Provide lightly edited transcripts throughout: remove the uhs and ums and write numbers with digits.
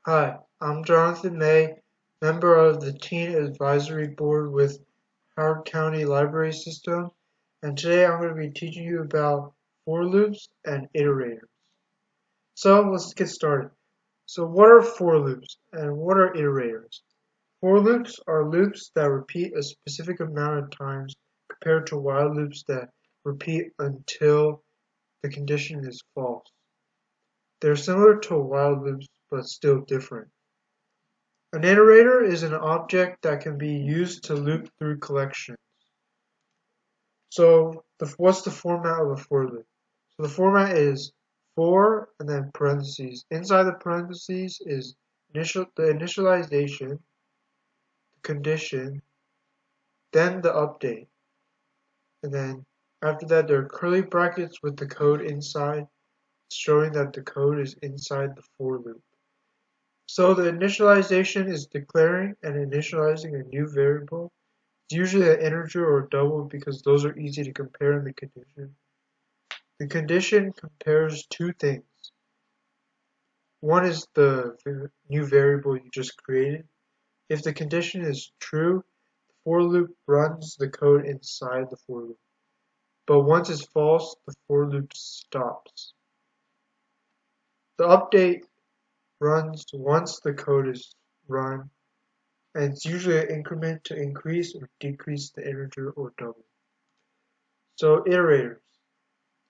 Hi, I'm Jonathan May, member of the Teen Advisory Board with Howard County Library System, and today I'm going to be teaching you about for loops and iterators. So let's get started. So what are for loops and what are iterators? For loops are loops that repeat a specific amount of times compared to while loops that repeat until the condition is false. They're similar to while loops but still different. An iterator is an object that can be used to loop through collections. So what's the format of a for loop? So the format is for and then parentheses. Inside the parentheses is the initialization, the condition, then the update. And then after that there are curly brackets with the code inside, showing that the code is inside the for loop. So the initialization is declaring and initializing a new variable. It's usually an integer or a double because those are easy to compare in the condition. The condition compares two things. One is the new variable you just created. If the condition is true, the for loop runs the code inside the for loop. But once it's false, the for loop stops. The update runs once the code is run, and it's usually an increment to increase or decrease the integer or double. So iterators.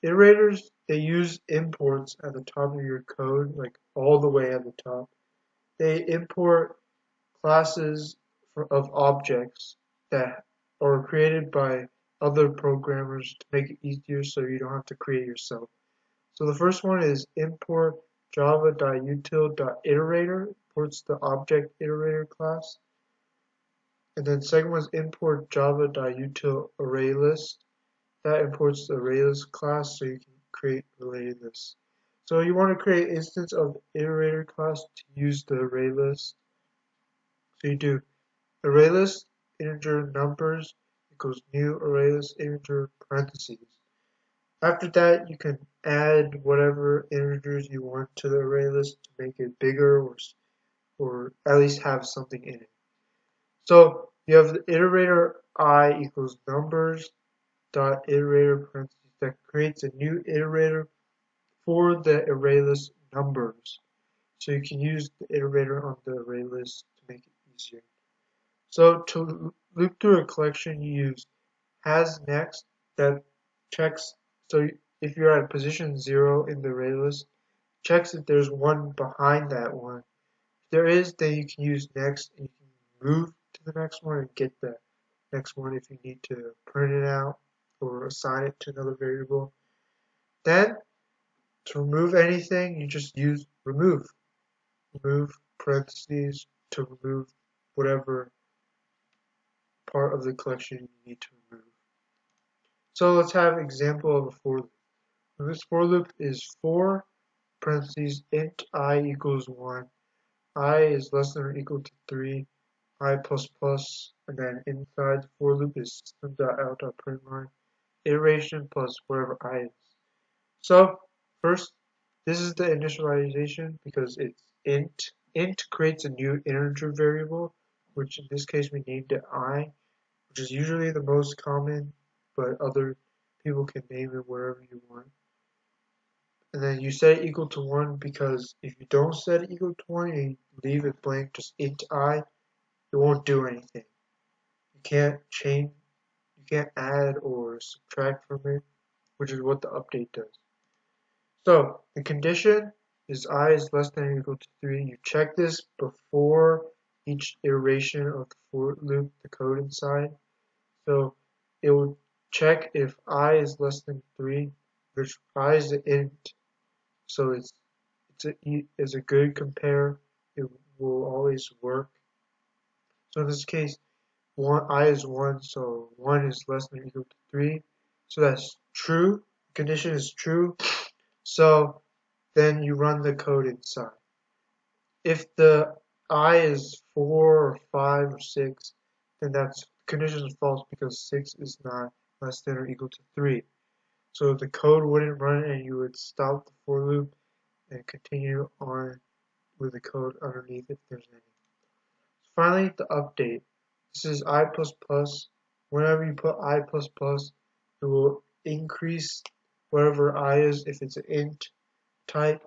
Iterators, they use imports at the top of your code, like all the way at the top. They import classes of objects that are created by other programmers to make it easier so you don't have to create yourself. So the first one is import java.util.iterator, imports the object iterator class. And then second one is import java.util ArrayList. That imports the ArrayList class so you can create related lists. So you want to create an instance of iterator class to use the ArrayList. So you do ArrayList integer numbers equals new ArrayList integer parentheses. After that, you can add whatever integers you want to the ArrayList to make it bigger or at least have something in it. So you have the iterator I equals numbers dot iterator parentheses that creates a new iterator for the ArrayList numbers. So you can use the iterator on the ArrayList to make it easier. So to loop through a collection, you use hasNext that checks. So if you're at position 0 in the ArrayList, checks if there's one behind that one. If there is, then you can use next and you can move to the next one and get the next one if you need to print it out or assign it to another variable. Then to remove anything, you just use remove. Remove parentheses to remove whatever part of the collection you need to remove. So let's have an example of a for loop. This for loop is for parentheses int I equals 1, I is less than or equal to 3, I plus plus, and then inside the for loop is system.out.println, iteration plus whatever I is. So first, this is the initialization because it's int. Int creates a new integer variable, which in this case we named it I, which is usually the most common, but other people can name it wherever you want. And then you set it equal to 1 because if you don't set it equal to 1 and you leave it blank, just int I, it won't do anything. You can't change, you can't add or subtract from it, which is what the update does. So the condition is I is less than or equal to 3. You check this before each iteration of the for loop, the code inside. So it will check if I is less than 3, which I is an int. So it's a good compare. It will always work. So in this case, I is 1, so 1 is less than or equal to 3. So that's true. Condition is true. So then you run the code inside. If the I is 4 or 5 or 6, then that's condition is false because 6 is not less than or equal to 3. So the code wouldn't run and you would stop the for loop and continue on with the code underneath if there's any. Finally, the update. This is I++. Whenever you put I++, it will increase whatever I is. If it's an int type,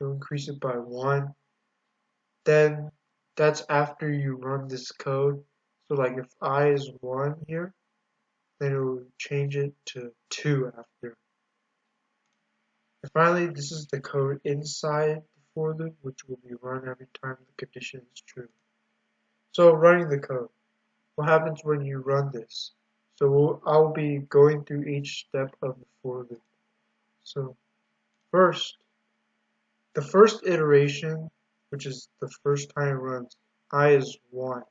it will increase it by 1. Then that's after you run this code. So like if I is 1 here, then it will change it to 2 after. And finally, this is the code inside the for loop, which will be run every time the condition is true. So running the code. What happens when you run this? So I'll be going through each step of the for loop. So first, the first iteration, which is the first time it runs, I is 1.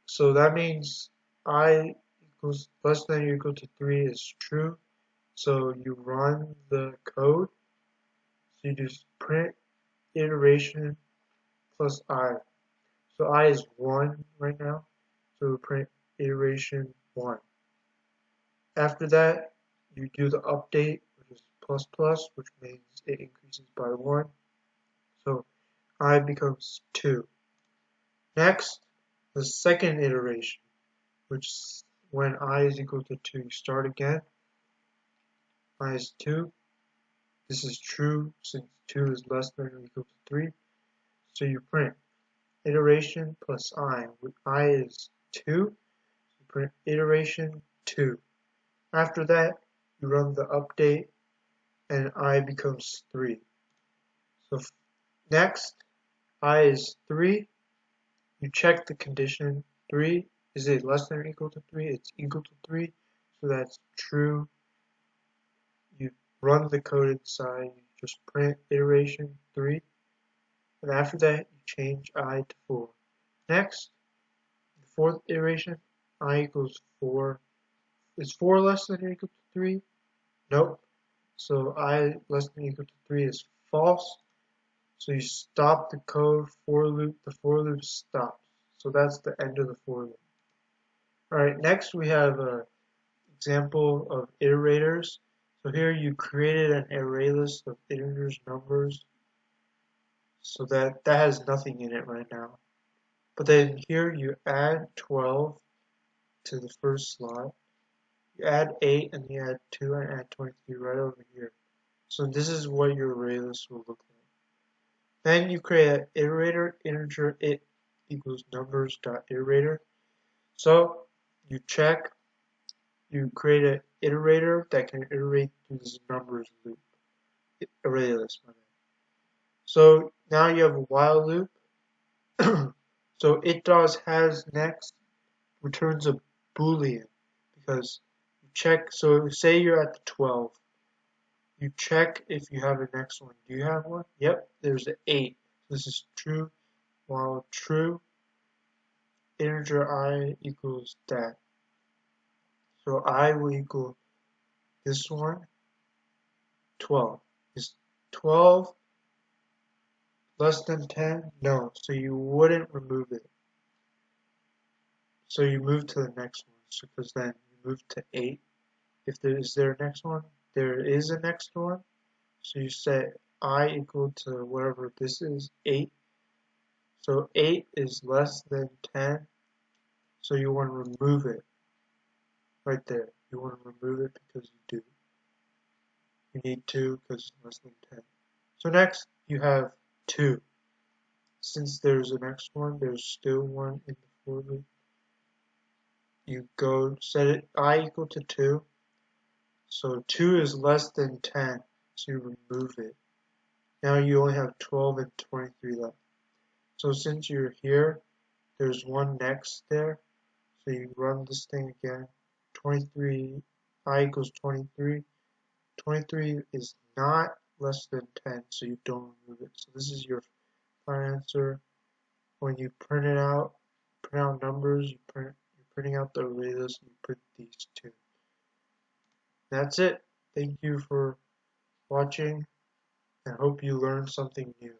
So that means I equals less than or equal to 3 is true. So you run the code. So you just print iteration plus I. So I is 1 right now. So we print iteration 1. After that, you do the update, which is plus plus, which means it increases by 1. So I becomes 2. Next, the second iteration, which is when I is equal to 2. You start again. I is 2. This is true since 2 is less than or equal to 3. So you print iteration plus I. With I is 2, you print iteration 2. After that, you run the update and I becomes 3. So next, I is 3. You check the condition 3. Is it less than or equal to 3? It's equal to 3. So that's true. You run the code inside. You just print iteration 3. And after that, you change I to 4. Next, the fourth iteration, I equals 4. Is 4 less than or equal to 3? Nope. So I less than or equal to 3 is false. So you stop the code for loop. The for loop stops. So that's the end of the for loop. Alright, next we have an example of iterators. So here you created an array list of integers, numbers. So that has nothing in it right now. But then here you add 12 to the first slot. You add 8 and you add 2 and add 23 right over here. So this is what your array list will look like. Then you create an iterator, integer it equals numbers dot iterator. So you check, you create an iterator that can iterate through this numbers loop, array list. So now you have a while loop. So it does has next returns a boolean because you check. So say you're at the 12. You check if you have a next one. Do you have one? Yep, there's an 8. This is true. While true, integer I equals that. So I will equal this one, 12. Is 12 less than 10? No, so you wouldn't remove it. So you move to the next one, so because then you move to 8. If there is there a next one, there is a next one. So you set I equal to whatever this is, 8. So 8 is less than 10. So you want to remove it right there. You want to remove it because you do. You need 2 because it's less than 10. So next you have 2. Since there's a next one, there's still one in the for loop. You go set it I equal to 2. So 2 is less than 10. So you remove it. Now you only have 12 and 23 left. So since you're here, there's one next there. So you run this thing again. 23, I equals 23. 23 is not less than 10, so you don't remove it. So this is your final answer. When you print it out, print out numbers, you're printing out the array list, and you print these two. That's it. Thank you for watching. I hope you learned something new.